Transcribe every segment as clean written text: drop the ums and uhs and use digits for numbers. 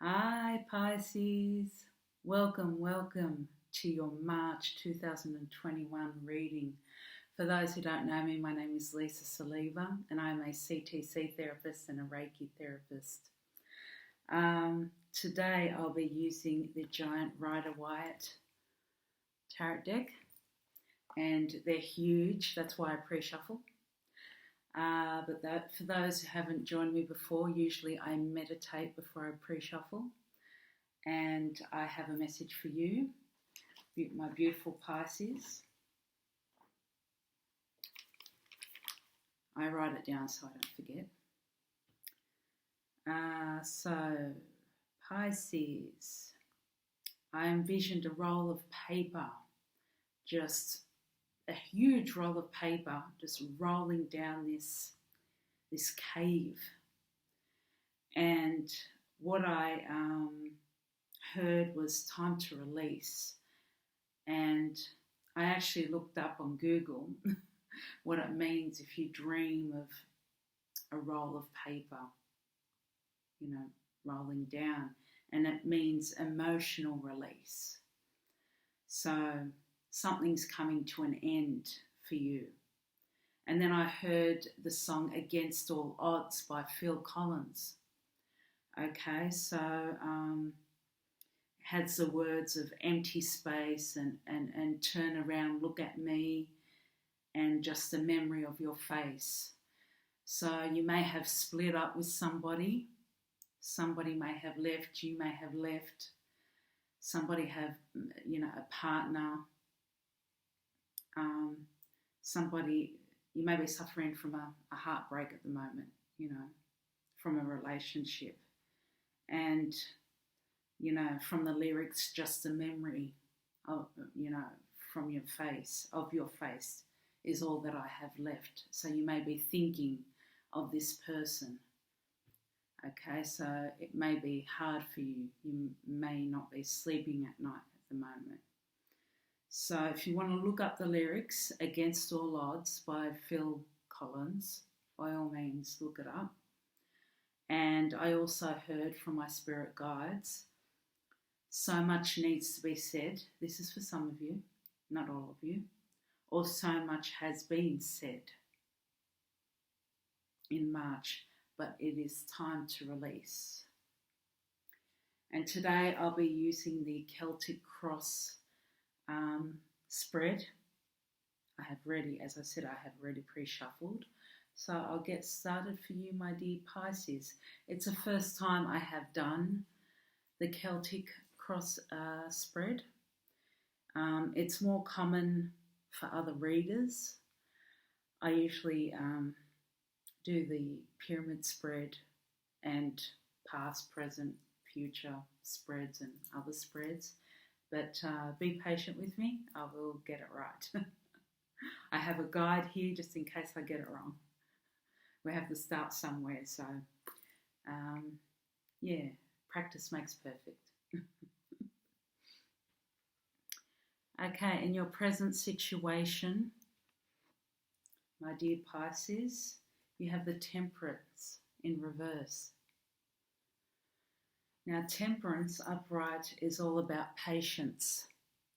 Hi Pisces, welcome to your March 2021 reading. For those who don't know me, my name is Lisa Saliva and I'm a CTC therapist and a reiki therapist. Today I'll be using the giant Rider-Waite tarot deck, and they're huge, that's why I pre-shuffle. But for those who haven't joined me before, usually I meditate before I pre-shuffle, and I have a message for you, my beautiful Pisces. I write it down so I don't forget. So, Pisces, I envisioned a roll of paper, just a huge roll of paper, just rolling down this cave. And what I heard was time to release. And I actually looked up on Google what it means if you dream of a roll of paper, rolling down. And it means emotional release. So something's coming to an end for you. And then I heard the song Against All Odds by Phil Collins. Okay, so it has the words of empty space and turn around, look at me, and just the memory of your face. So you may have split up with somebody may have left, you may have left, somebody have, a partner, somebody, you may be suffering from a heartbreak at the moment, from a relationship. And, from the lyrics, just the memory of, from your face, is all that I have left. So you may be thinking of this person. Okay, so it may be hard for you. You may not be sleeping at night at the moment. So if you want to look up the lyrics, Against All Odds by Phil Collins, by all means look it up. And I also heard from my spirit guides, so much needs to be said. This is for some of you, not all of you. Or so much has been said in March, but it is time to release. And today I'll be using the Celtic cross spread. I have already pre-shuffled. So I'll get started for you, my dear Pisces. It's the first time I have done the Celtic cross spread. It's more common for other readers. I usually do the pyramid spread and past, present, future spreads and other spreads. But be patient with me, I will get it right. I have a guide here just in case I get it wrong. We have to start somewhere, so practice makes perfect. Okay, in your present situation, my dear Pisces, you have the Temperance in reverse. Now, Temperance upright is all about patience.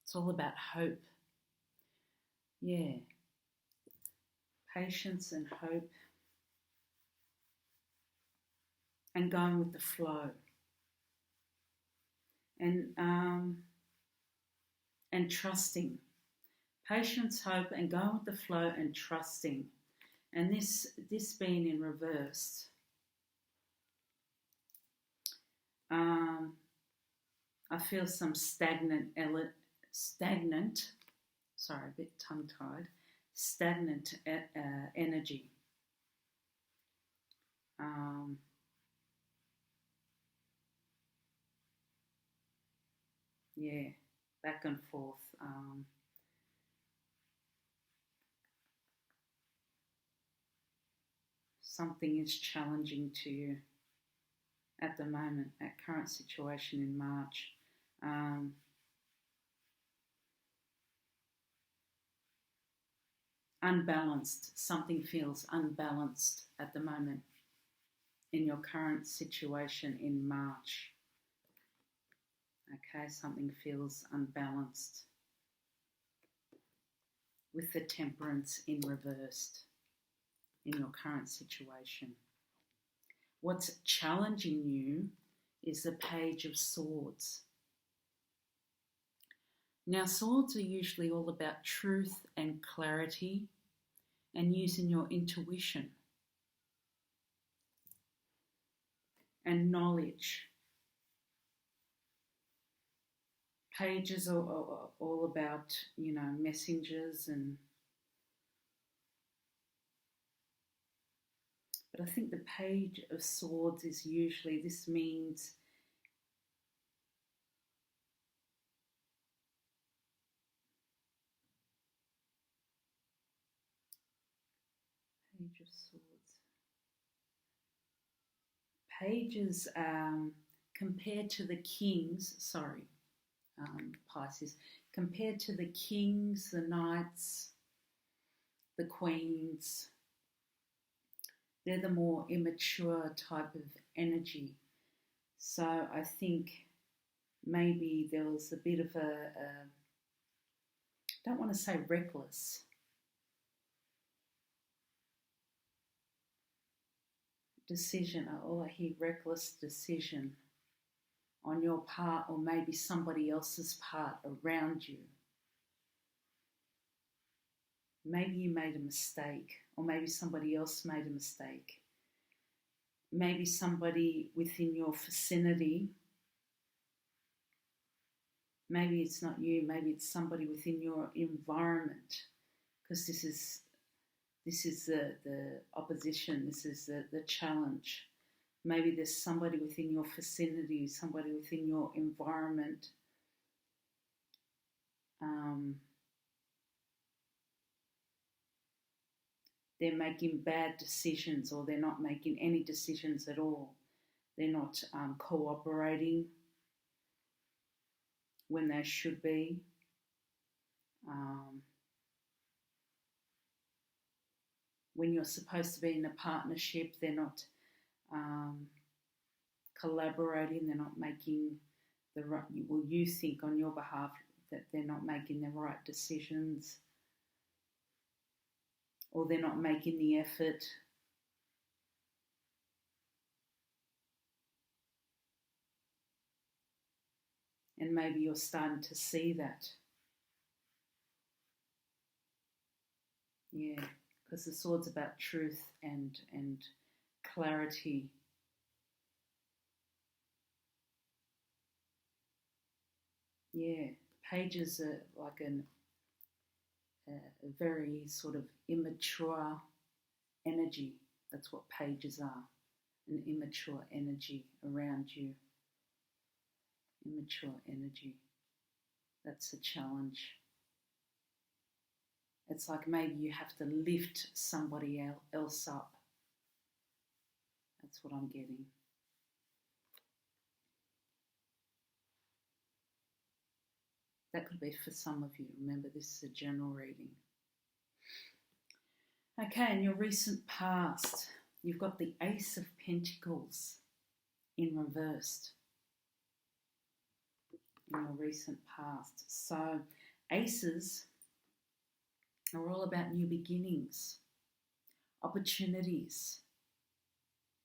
It's all about hope. Yeah. Patience and hope. And going with the flow. And trusting. Patience, hope, and going with the flow and trusting. And this being in reverse. I feel some stagnant, sorry, a bit tongue-tied, stagnant energy. Back and forth. Something is challenging to you at the moment, at current situation in March. Unbalanced. Something feels unbalanced at the moment in your current situation in March. Okay, something feels unbalanced with the Temperance in reversed in your current situation. What's challenging you is the Page of Swords. Now, swords are usually all about truth and clarity and using your intuition and knowledge. Pages are all about, messengers but I think the Page of Swords is usually, this means Page of Swords. Pages, compared to the kings, Pisces, compared to the kings, the knights, the queens, they're the more immature type of energy. So I think maybe there was a bit of I don't want to say reckless, decision, or I hear reckless decision on your part, or maybe somebody else's part around you. Maybe you made a mistake, or maybe somebody else made a mistake. Maybe somebody within your vicinity, maybe it's not you, maybe it's somebody within your environment, because this is the opposition, this is the challenge. Maybe there's somebody within your vicinity, somebody within your environment. They're making bad decisions, or they're not making any decisions at all. They're not cooperating when they should be. When you're supposed to be in a partnership, they're not collaborating, they're not making the right, well, you think on your behalf that they're not making the right decisions, or they're not making the effort. And maybe you're starting to see that. Yeah, because the sword's about truth and clarity. Yeah, pages are like a very sort of immature energy. That's what pages are, an immature energy around you. Immature energy. That's the challenge. It's like maybe you have to lift somebody else up. That's what I'm getting. That could be for some of you. Remember, this is a general reading. Okay, in your recent past, you've got the Ace of Pentacles in reversed. In your recent past. So, aces are all about new beginnings, opportunities,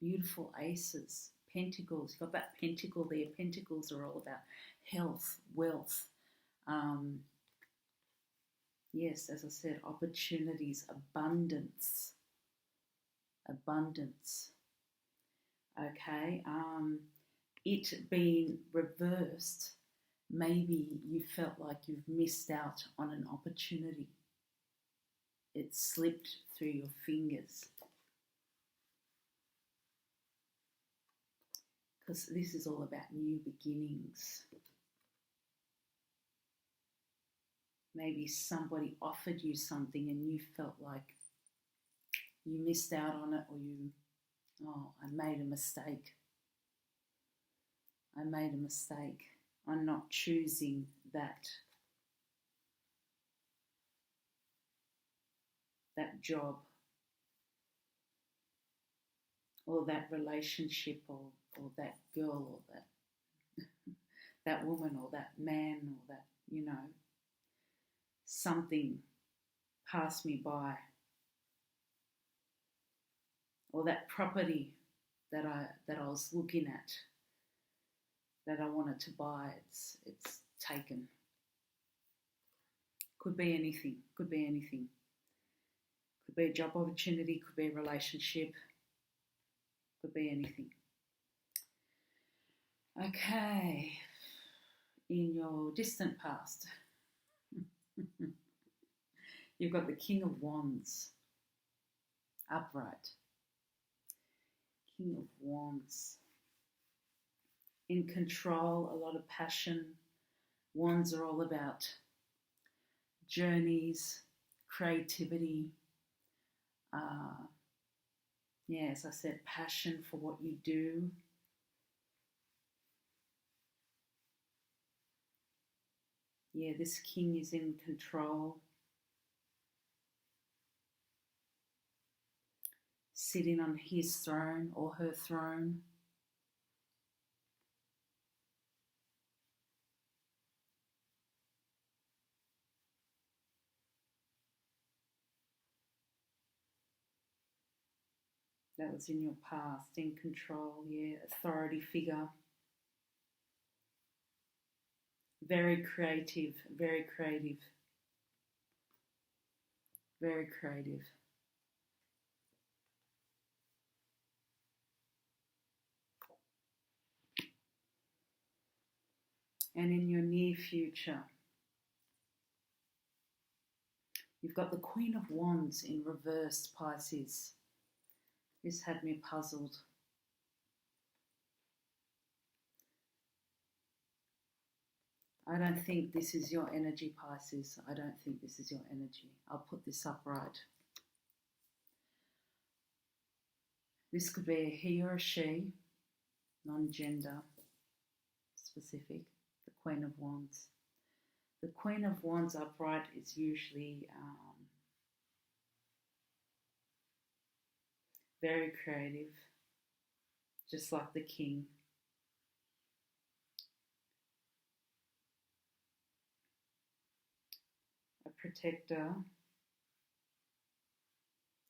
beautiful aces, pentacles. You've got that pentacle there. Pentacles are all about health, wealth. Yes, as I said, opportunities, abundance. Abundance. Okay, it being reversed, maybe you felt like you've missed out on an opportunity. It slipped through your fingers. Because this is all about new beginnings. Maybe somebody offered you something and you felt like you missed out on it, or I made a mistake. I made a mistake. I'm not choosing that job, or that relationship, or that girl, or that woman or that man or that, something passed me by, or that property that I was looking at that I wanted to buy, it's taken. Could be anything. Could be anything. Could be a job opportunity. Could be a relationship. Could be anything. Okay. In your distant past, you've got the King of Wands upright. King of Wands. In control, a lot of passion. Wands are all about journeys, creativity. As I said, passion for what you do. Yeah, this king is in control. Sitting on his throne or her throne. That was in your past, in control, authority figure. Very creative, very creative. Very creative. And in your near future, you've got the Queen of Wands in reverse, Pisces. This had me puzzled. I don't think this is your energy, Pisces. I don't think this is your energy. I'll put this up right. This could be a he or a she, non-gender specific, the Queen of Wands. The Queen of Wands upright is usually very creative, just like the King. A protector,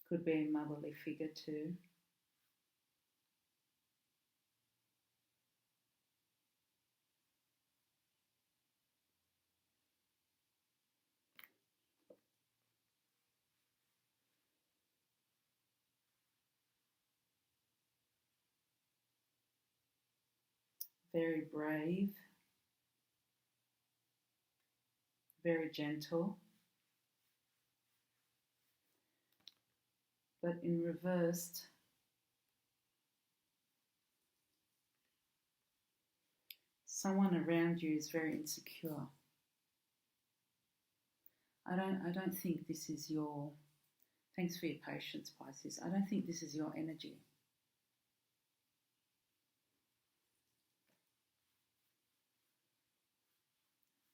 could be a motherly figure too. Very brave, very gentle. But in reversed, someone around you is very insecure. I don't think this is your, thanks for your patience, Pisces. I don't think this is your energy.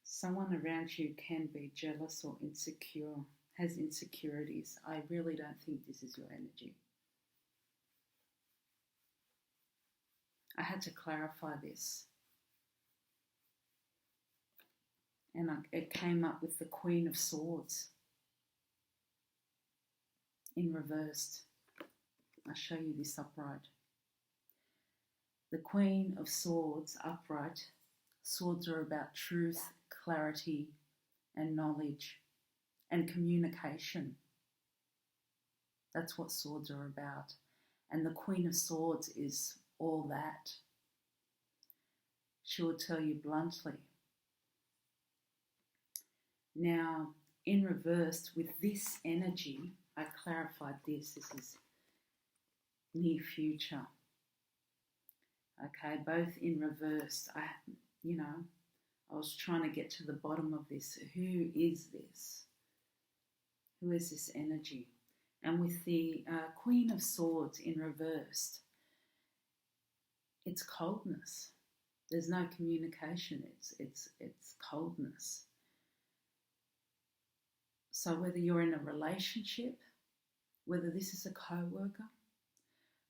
Someone around you can be jealous or insecure, has insecurities. I really don't think this is your energy. I had to clarify this. And it came up with the Queen of Swords in reversed. I'll show you this upright. The Queen of Swords upright. Swords are about truth, clarity, and knowledge, and communication. That's what swords are about. And the Queen of Swords is all that. She will tell you bluntly. Now, in reverse, with this energy, I clarified this. This is near future. Okay, both in reverse. I was trying to get to the bottom of this. Who is this? Who is this energy? And with the Queen of Swords in reversed, it's coldness. There's no communication. It's coldness. So whether you're in a relationship, whether this is a co-worker,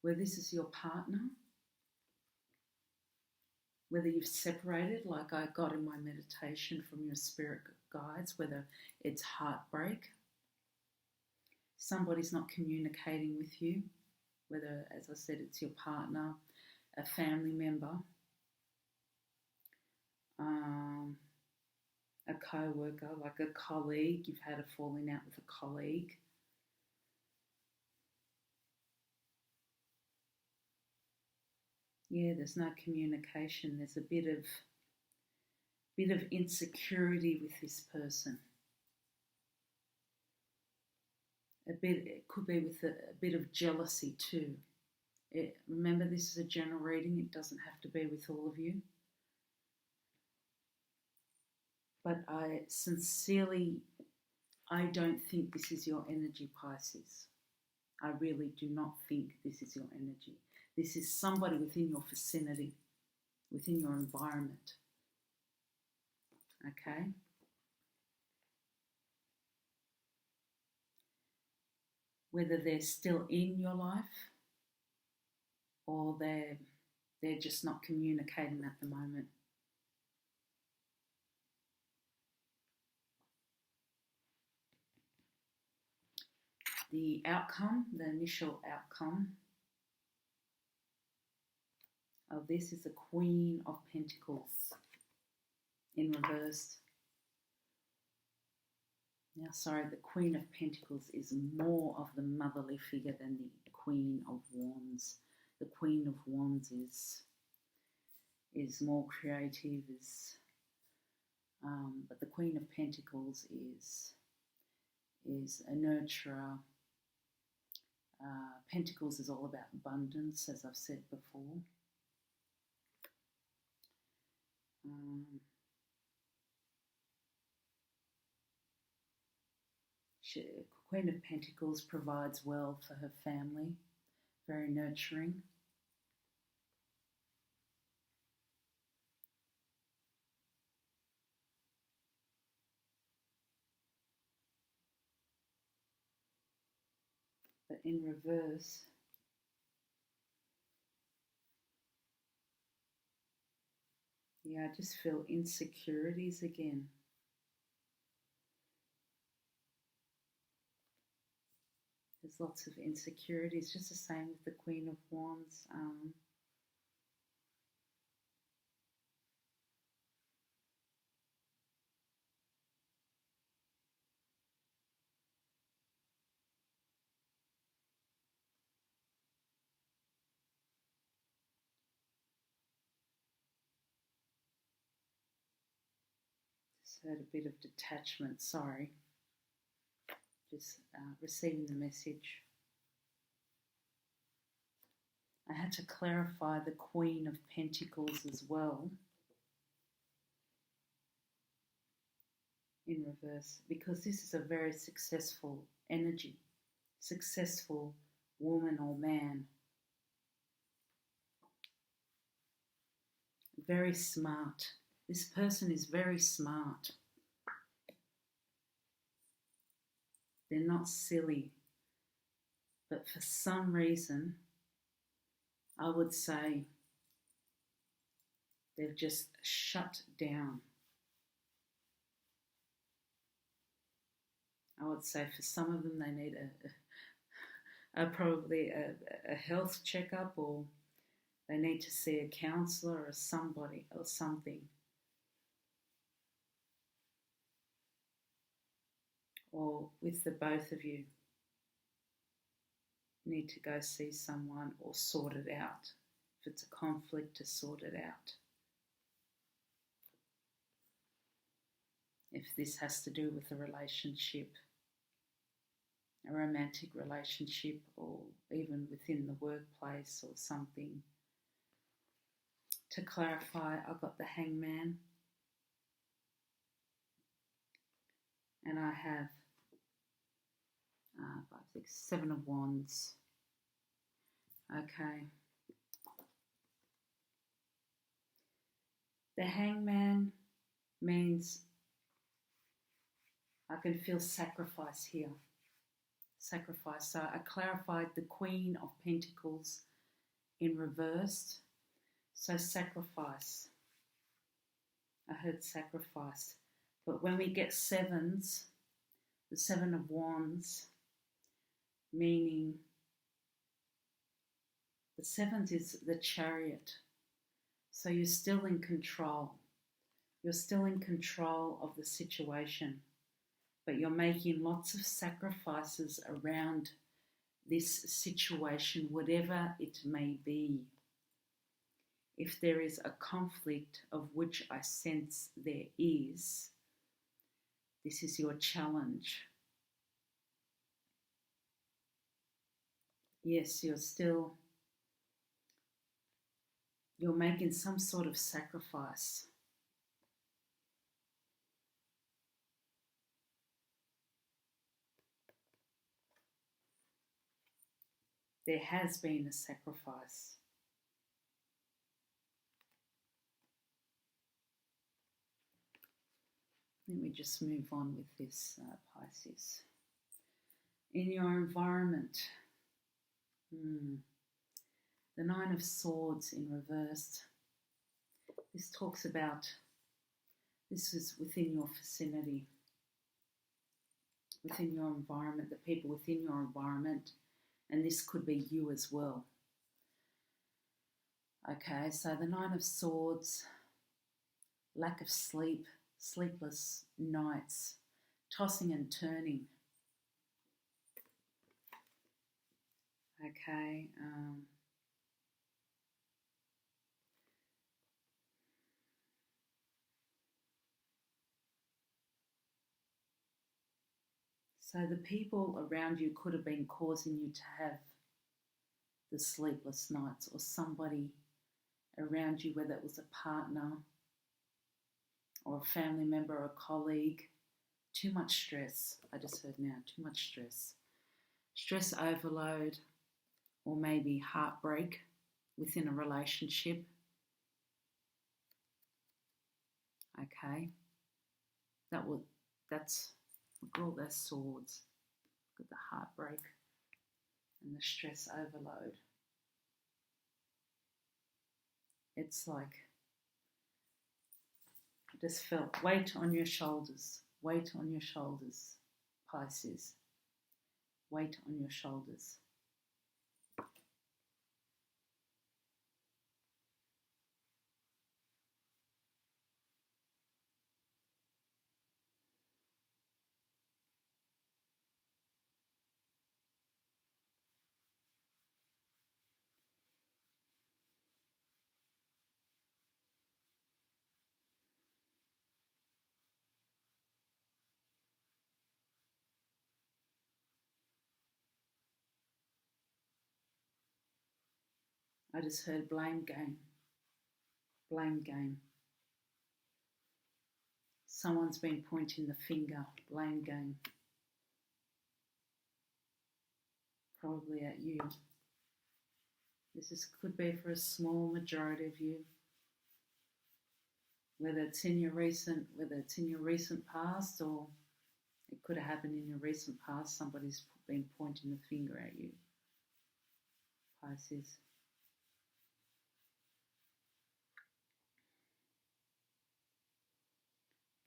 whether this is your partner, whether you've separated, like I got in my meditation, from your spirit guides, whether it's heartbreak, somebody's not communicating with you, whether, as I said, it's your partner, a family member, a co-worker, like a colleague, you've had a falling out with a colleague. Yeah, there's no communication. There's a bit of insecurity with this person. It could be with a bit of jealousy too. Remember, this is a general reading. It doesn't have to be with all of you. But I don't think this is your energy, Pisces. I really do not think this is your energy. This is somebody within your vicinity, within your environment. Okay? Whether they're still in your life or they're just not communicating at the moment. The outcome, the initial outcome of this is the Queen of Pentacles in reverse. Now, sorry, the Queen of Pentacles is more of the motherly figure than the Queen of Wands. The Queen of Wands is more creative, but the Queen of Pentacles is a nurturer. Pentacles is all about abundance, as I've said before. Queen of Pentacles provides well for her family, very nurturing. But in reverse, yeah, I just feel insecurities again. There's lots of insecurities, just the same with the Queen of Wands. Just had a bit of detachment, sorry. Just receiving the message. I had to clarify the Queen of Pentacles as well in reverse, because this is a very successful energy, successful woman or man. Very smart. This person is very smart. They're not silly, but for some reason, I would say they've just shut down. I would say for some of them, they need probably a health checkup, or they need to see a counsellor or somebody or something. Or with the both of you, need to go see someone or sort it out. If it's a conflict, to sort it out. If this has to do with a relationship, a romantic relationship, or even within the workplace or something. To clarify, I've got the Hangman, and I have 5, 6, 7 of Wands. Okay. The Hangman means I can feel sacrifice here. Sacrifice. So I clarified the Queen of Pentacles in reverse. So sacrifice. I heard sacrifice. But when we get sevens, the Seven of Wands, meaning the seventh is the Chariot. So you're still in control. You're still in control of the situation, but you're making lots of sacrifices around this situation, whatever it may be. If there is a conflict, of which I sense there is, this is your challenge. Yes, you're making some sort of sacrifice. There has been a sacrifice. Let me just move on with this, Pisces. In your environment, the Nine of Swords in reversed. This talks about, this is within your vicinity, within your environment, the people within your environment, and this could be you as well. Okay, so the Nine of Swords, lack of sleep, sleepless nights, tossing and turning. Okay, so the people around you could have been causing you to have the sleepless nights, or somebody around you, whether it was a partner or a family member or a colleague. Too much stress. I just heard now, too much stress. Stress overload, or maybe heartbreak within a relationship. Okay, that's all those swords. Got the heartbreak and the stress overload. It's like, I just felt weight on your shoulders, weight on your shoulders, Pisces, weight on your shoulders. I just heard blame game. Blame game. Someone's been pointing the finger. Blame game. Probably at you. Could be for a small majority of you. Whether it's in your recent past, or it could have happened in your recent past. Somebody's been pointing the finger at you, Pisces.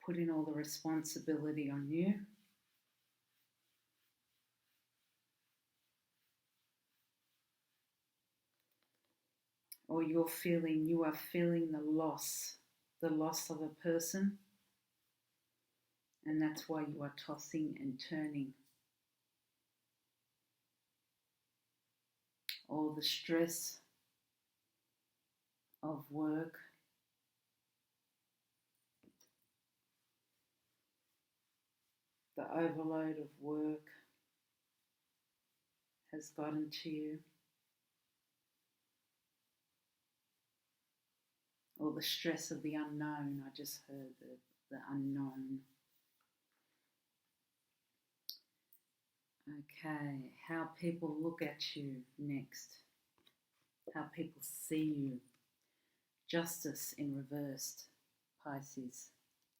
Putting all the responsibility on you. Or you are feeling the loss of a person, and that's why you are tossing and turning. Or the stress of work, the overload of work has gotten to you. Or the stress of the unknown. I just heard the unknown. Okay, how people look at you next. How people see you. Justice in reversed, Pisces.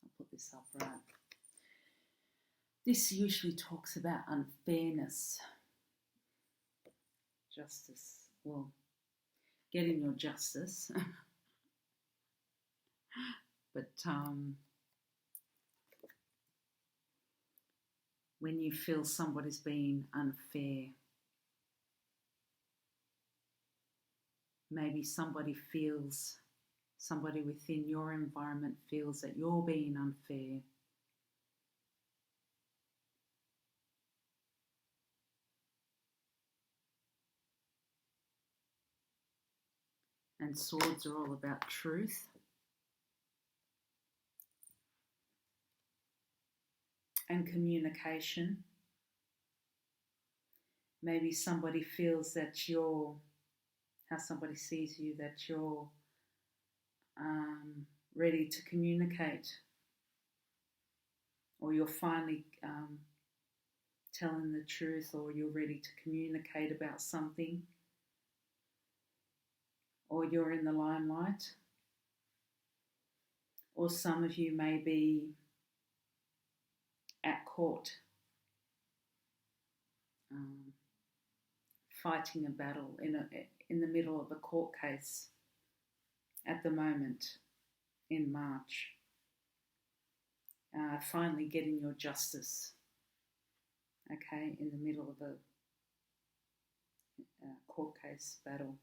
I'll put this up right. This usually talks about unfairness. Justice. Well, getting your justice. But when you feel somebody's being unfair, maybe somebody within your environment feels that you're being unfair. And swords are all about truth. And communication. Maybe somebody feels that how somebody sees you, that you're ready to communicate, or you're finally telling the truth, or you're ready to communicate about something, or you're in the limelight. Or some of you may be at court, fighting a battle in the middle of a court case at the moment in March, finally getting your justice, okay, in the middle of a court case battle.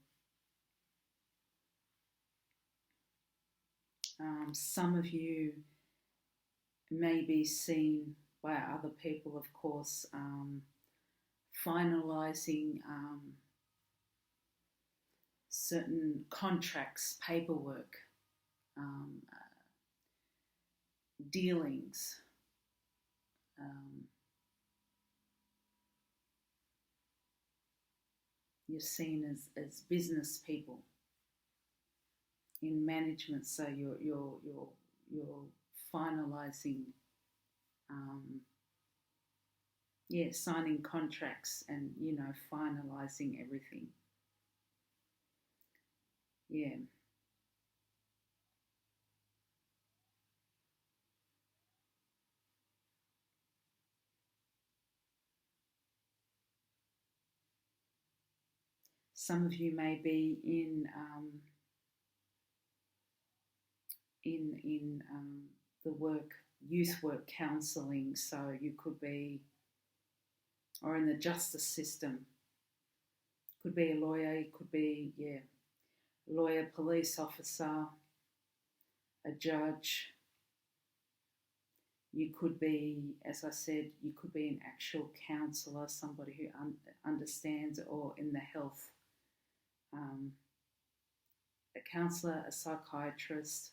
Some of you may be seen by other people, of course, finalising certain contracts, paperwork, dealings. You're seen as business people in management, so you're finalising, signing contracts and finalising everything. Yeah. Some of you may be in the youth work counselling, so you could be, or in the justice system, could be a lawyer, you could be, lawyer, police officer, a judge. You could be, as I said, you could be an actual counsellor, somebody who understands, or in the health, a counsellor, a psychiatrist.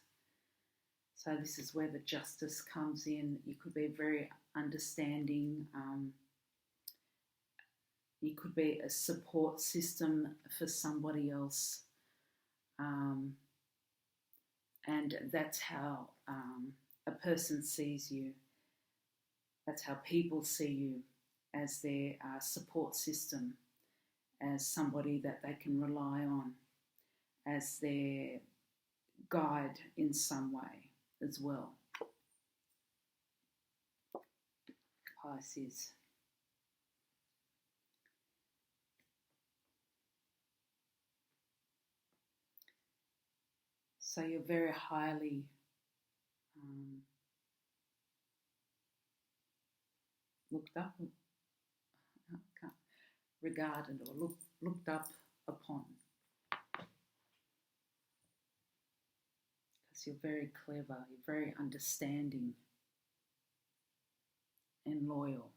So this is where the justice comes in. You could be very understanding. You could be a support system for somebody else. And that's how a person sees you. That's how people see you, as their support system, as somebody that they can rely on, as their guide in some way as well. Pisces. So you're very highly looked up, regarded, or looked up upon, because you're very clever, you're very understanding and loyal.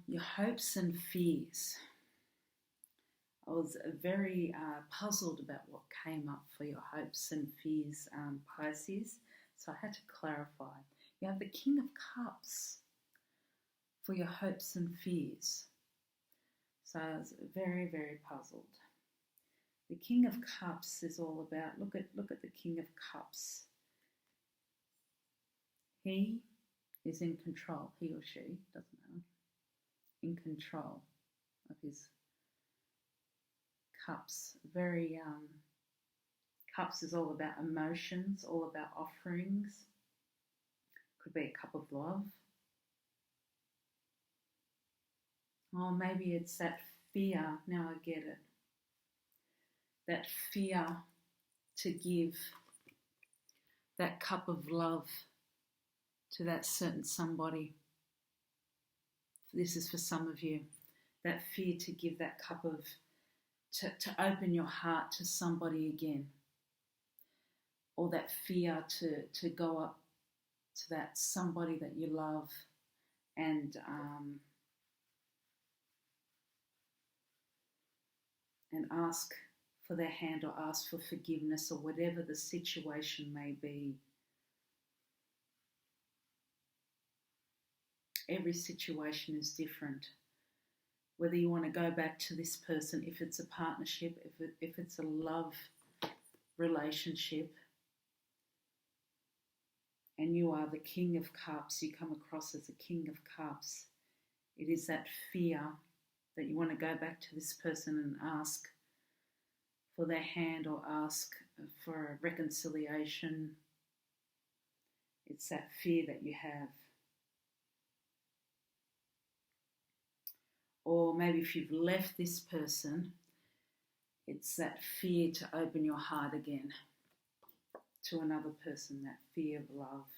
Your hopes and fears. I was very puzzled about what came up for your hopes and fears, Pisces, so I had to clarify. You have the King of Cups for your hopes and fears. So I was very, very puzzled. The King of Cups is all about, look at the King of Cups. He is in control, he or she, doesn't matter, in control of his cups. Very, cups is all about emotions, all about offerings. Could be a cup of love. Oh, maybe it's that fear. Now I get it. that fear to give that cup of love to that certain somebody. This is for some of you. That fear to give that cup of, to open your heart to somebody again. Or that fear to go up to that somebody that you love and ask for their hand or ask for forgiveness or whatever the situation may be. Every situation is different. Whether you want to go back to this person, if it's a partnership, if it's a love relationship, and you are the King of Cups, you come across as the King of Cups, it is that fear that you want to go back to this person and ask for their hand or ask for reconciliation. It's that fear that you have. Or maybe if you've left this person, it's that fear to open your heart again to another person, that fear of love.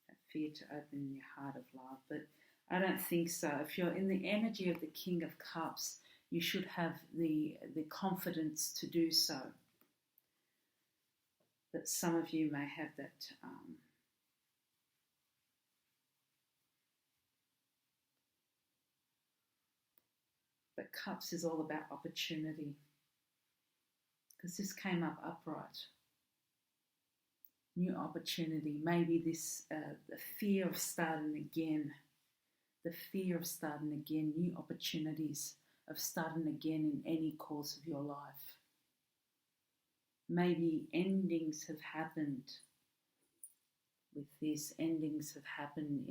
That fear to open your heart of love. But I don't think so. If you're in the energy of the King of Cups, you should have the confidence to do so. But some of you may have that but Cups is all about opportunity. Because this came up upright. New opportunity. Maybe this, the fear of starting again. The fear of starting again. New opportunities of starting again in any course of your life. Maybe endings have happened with this. Endings have happened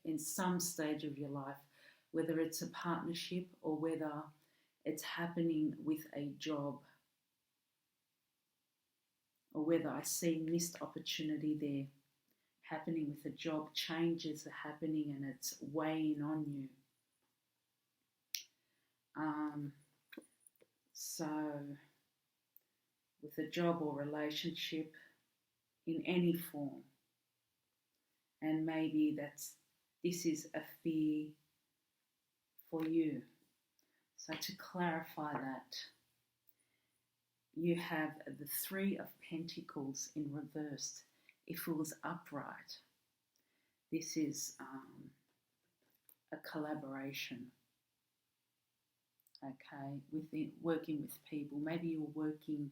in some stage of your life. Whether it's a partnership or whether it's happening with a job. Or whether I see missed opportunity there happening with a job, changes are happening and it's weighing on you. So with a job or relationship in any form, and maybe this is a fear for you. So to clarify that, you have the Three of Pentacles in reversed. If it was upright, this is a collaboration. Okay, working with people. Maybe you're working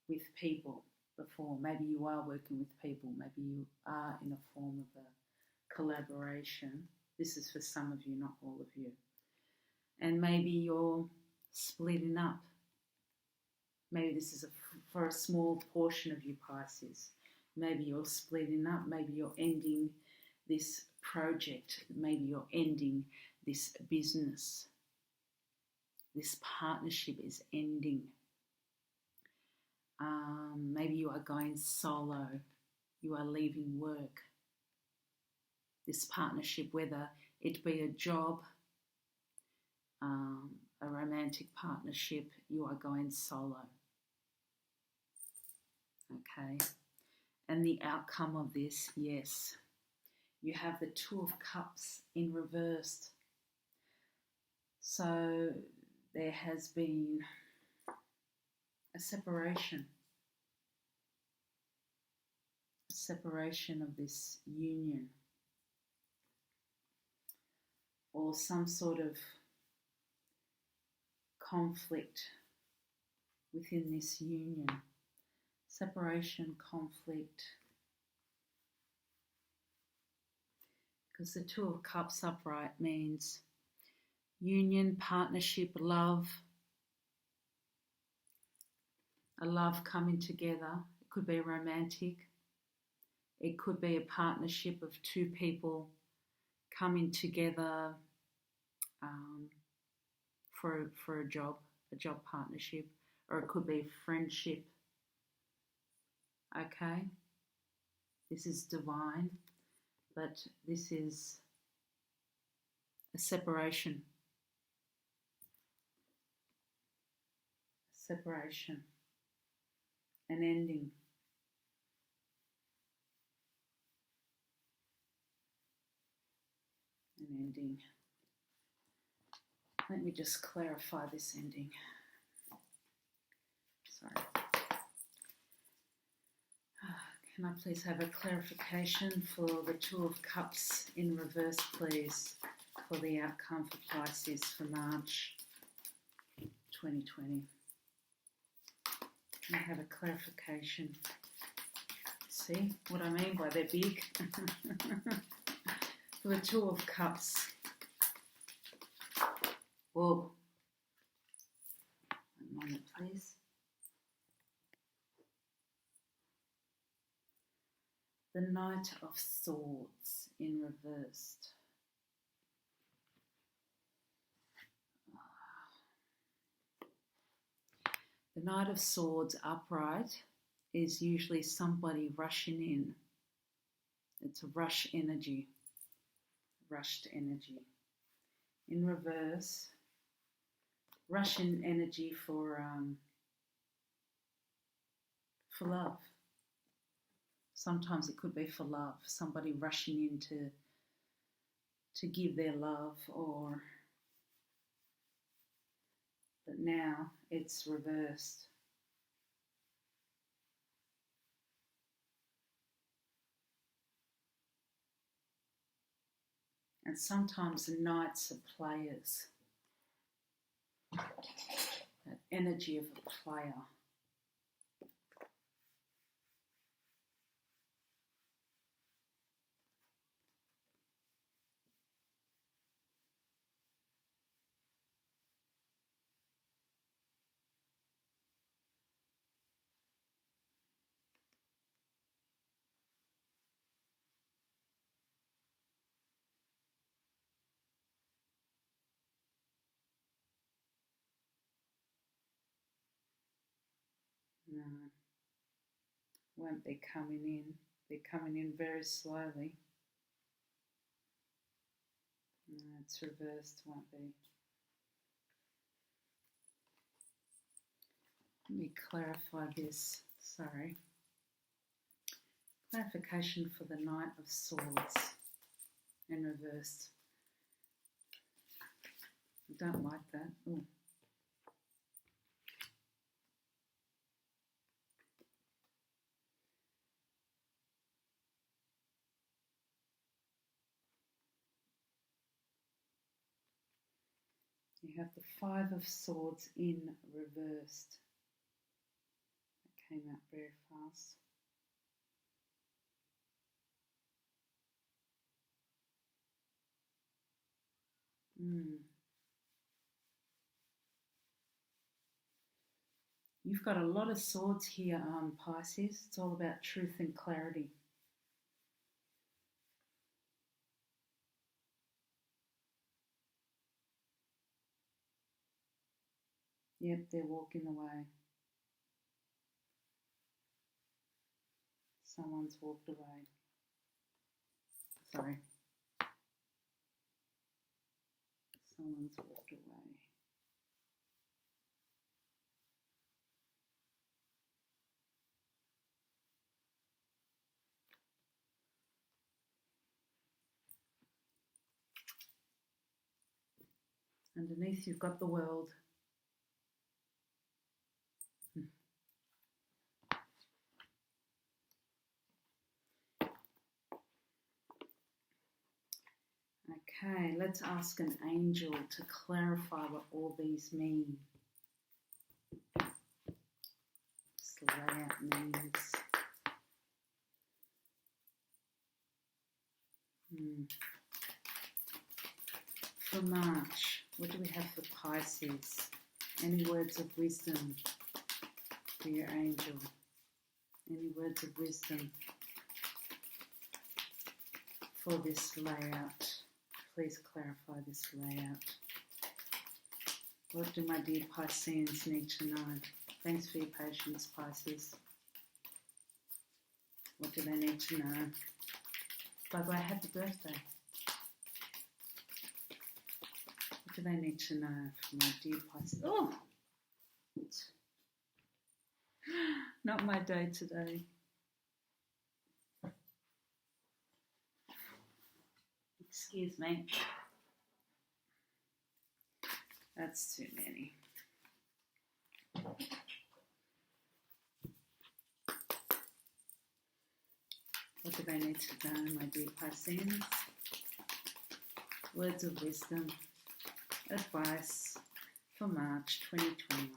with people before. Maybe you are working with people. Maybe you are in a form of a collaboration. This is for some of you, not all of you. And maybe you're splitting up. Maybe this is for a small portion of you, Pisces. Maybe you're splitting up. Maybe you're ending this project. Maybe you're ending this business. This partnership is ending. Maybe you are going solo. You are leaving work. This partnership, whether it be a job, a romantic partnership, you are going solo. Okay. And the outcome of this, yes, you have the Two of Cups in reversed. So there has been a separation of this union, or some sort of conflict within this union. Separation, conflict. Because the Two of Cups upright means union, partnership, love. A love coming together. It could be romantic. It could be a partnership of two people coming together for a job partnership, or it could be friendship. Okay, this is divine, but this is a separation, an ending. Let me just clarify this ending. Sorry. Can I please have a clarification for the Two of Cups in reverse, please, for the outcome for Pisces for March 2020? Can I have a clarification? See what I mean by they're big? For the Two of Cups. Whoa. 1 moment, please. The Knight of Swords in reversed. The Knight of Swords upright is usually somebody rushing in. It's a rushed energy. In reverse, rushing energy for love. Sometimes it could be for love, somebody rushing in to give their love, but now it's reversed. And sometimes the knights are players. That energy of a player. No, won't be coming in. They're coming in very slowly. No, it's reversed, won't be. Let me clarify this, sorry. Clarification for the Knight of Swords in reverse. I don't like that. Ooh. You have the Five of Swords in reversed. That came out very fast. You've got a lot of swords here, Pisces. It's all about truth and clarity. Yep, they're walking away. Someone's walked away. Sorry. Someone's walked away. Underneath you've got the World. Okay, let's ask an angel to clarify what all these mean. This layout means. For March, what do we have for Pisces? Any words of wisdom for your angel? Any words of wisdom for this layout? Please clarify this layout. What do my dear Pisceans need to know? Thanks for your patience, Pisces. What do they need to know? By the way, happy birthday. do they need to know for my dear Pisces? Oh! Not my day today. Excuse me. That's too many. What do they need to know, my dear Pisces? Words of wisdom, advice for March 2021.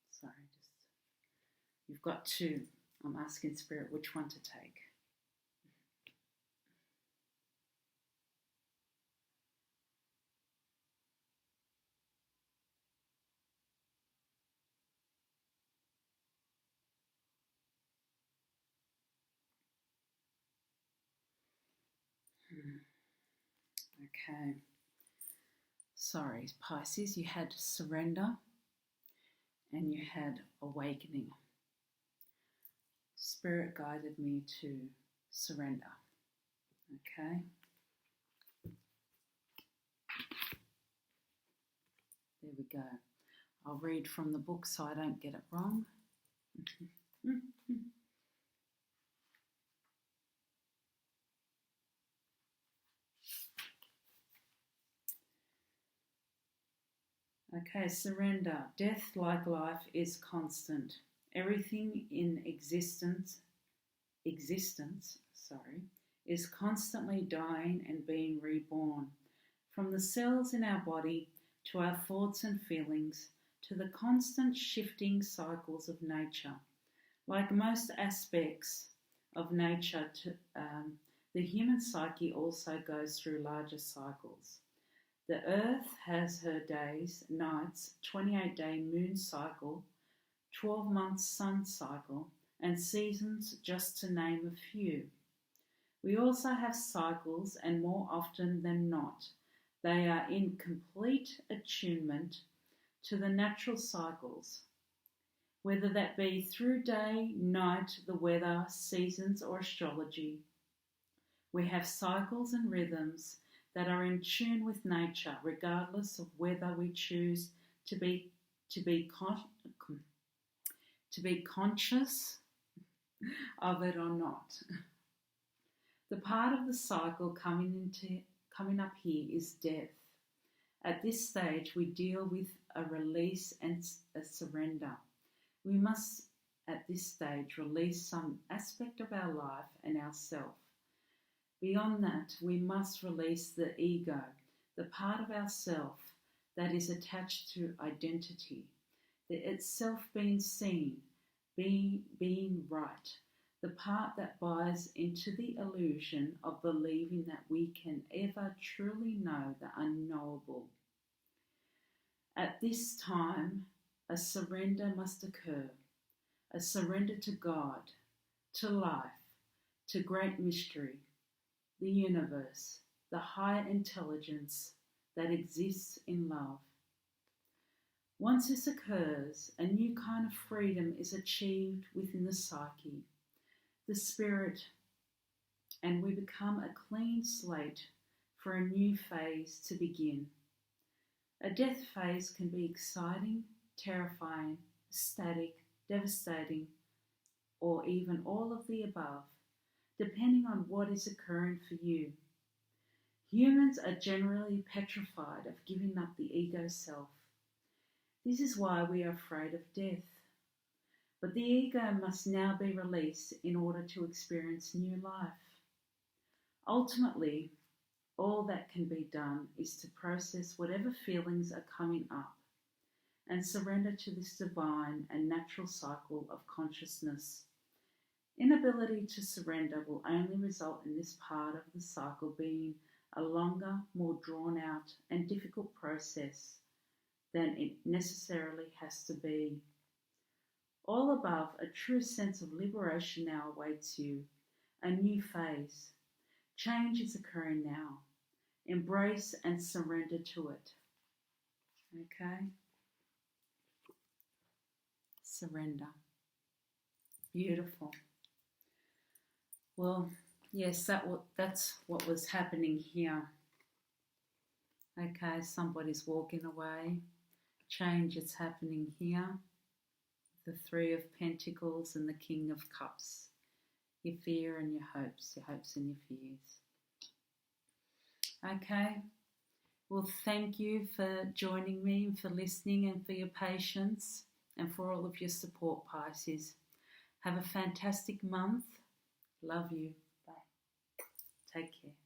Sorry, you've got two. I'm asking Spirit which one to take. Okay. Sorry, Pisces, you had surrender and you had awakening. Spirit guided me to surrender. Okay. There we go. I'll read from the book so I don't get it wrong. Okay, surrender. Death, like life, is constant. Everything in existence, is constantly dying and being reborn. From the cells in our body to our thoughts and feelings to the constant shifting cycles of nature. Like most aspects of nature, the human psyche also goes through larger cycles. The Earth has her days, nights, 28-day moon cycle, 12-month sun cycle, and seasons, just to name a few. We also have cycles, and more often than not, they are in complete attunement to the natural cycles, whether that be through day, night, the weather, seasons, or astrology. We have cycles and rhythms that are in tune with nature, regardless of whether we choose to be conscious of it or not. The part of the cycle coming up here is death. At this stage, we deal with a release and a surrender. We must, at this stage, release some aspect of our life and ourself. Beyond that, we must release the ego, the part of ourself that is attached to identity, the itself being seen, being right, the part that buys into the illusion of believing that we can ever truly know the unknowable. At this time, a surrender must occur, a surrender to God, to life, to great mystery, the universe, the higher intelligence that exists in love. Once this occurs, a new kind of freedom is achieved within the psyche, the spirit, and we become a clean slate for a new phase to begin. A death phase can be exciting, terrifying, ecstatic, devastating, or even all of the above, depending on what is occurring for you. Humans are generally petrified of giving up the ego self. This is why we are afraid of death. But the ego must now be released in order to experience new life. Ultimately, all that can be done is to process whatever feelings are coming up and surrender to this divine and natural cycle of consciousness. Inability to surrender will only result in this part of the cycle being a longer, more drawn out and difficult process than it necessarily has to be. All above, a true sense of liberation now awaits you, a new phase. Change is occurring now. Embrace and surrender to it. Okay. Surrender. Beautiful. Well, yes, that's what was happening here. Okay, somebody's walking away. Change is happening here. The Three of Pentacles and the King of Cups. Your fear and your hopes and your fears. Okay. Well, thank you for joining me and for listening and for your patience and for all of your support, Pisces. Have a fantastic month. Love you. Bye. Take care.